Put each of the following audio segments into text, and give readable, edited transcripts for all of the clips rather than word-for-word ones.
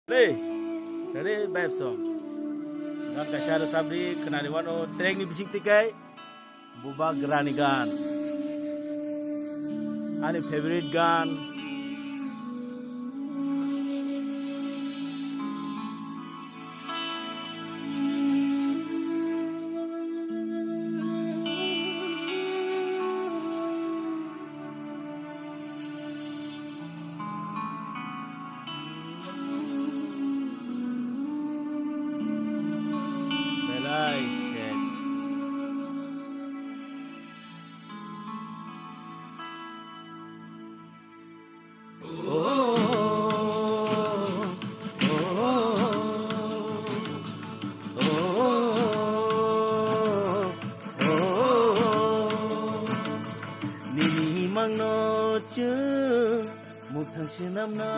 Play. Dari vibe song. Gan kasyara sabri kenali wano trek ni bising tikai. Buba gerani gan. Ani favorite gan. Belai shit. Nini mang no chung muthang sinam na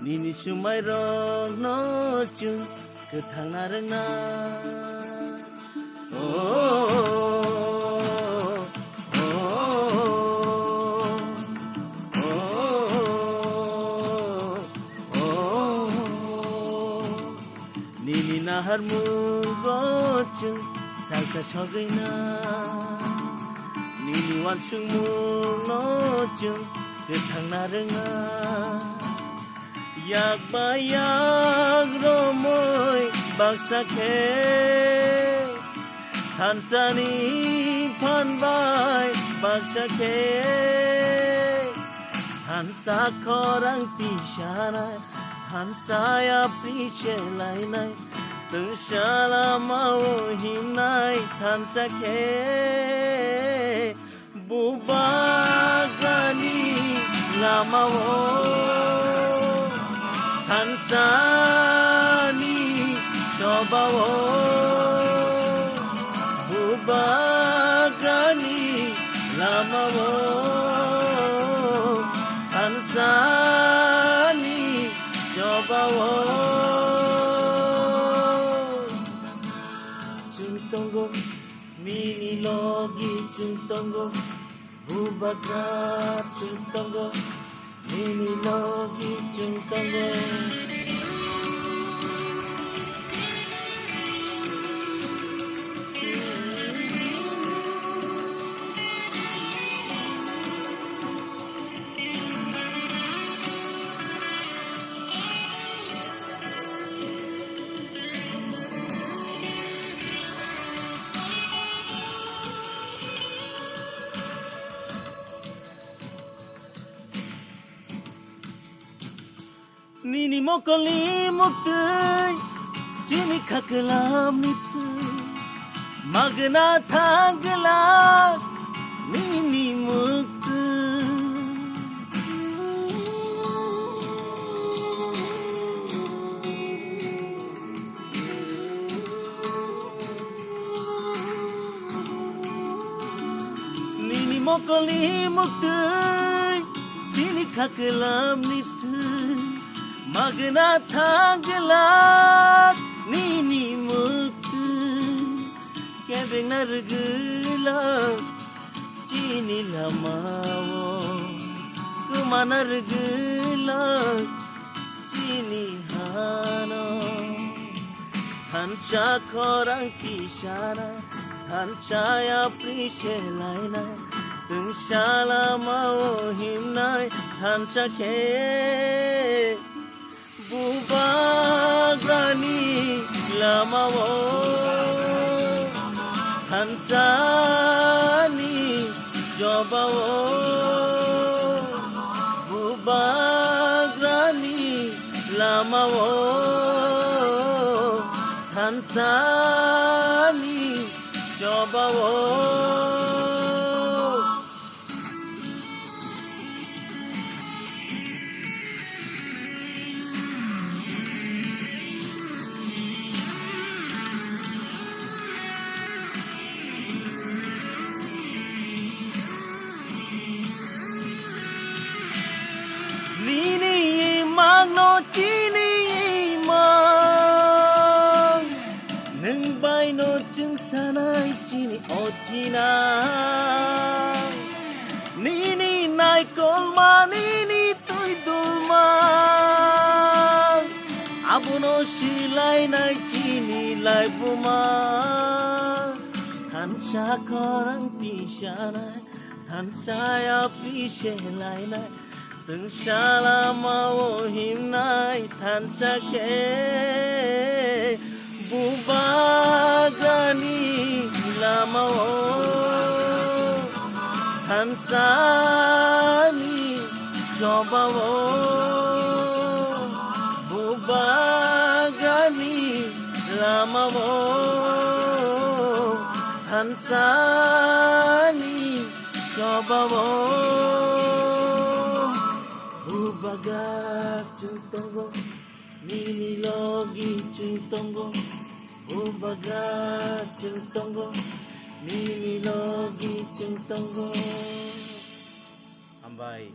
Nini sumai rong no chung ketang nareng na Nini nahar mugo chung salsa chogai na Nini wan chung no chung ketang nareng na Yak bayak romoy baksa ke Hansani panbay baksa ke Hansa korang pisana Hansa ya piche lainai Tershala mau himnai Hansa ke Bubagani lama wo Hansani coba wo Bubagani lama wo Hansani coba wo Cintonggo mini logi cintonggo Bubagat cintonggo Mini logi cintonggo Nini mokoli muktai Jini kakelam nitu Magna thanggelak Nini muktai Nini mokoli muktai Jini kakelam nitu Magna thanggelak nini muktu Kebeng nargelak Cini lamawo Kemana nargelak Cini hano Hanca korang kisana Hanca ya prishe laina Tengshala mau himnai Hanca ke Bubagani lama wo Hansani coba wo Bubagani lama wo Hansani coba wo Nini mang no chini mang Nung bay no chung sanay chini otina Nini nai kolma nini tuy dulma silai cinilai buma han sakorang tisanai han saya piselai nai từng sala mau him nai han sake bubagani lamao han sani jobao bubagani lamao han sani jobao bubaga cintonggo nini logi cintonggo bubaga cintonggo nini logi cintonggo ambai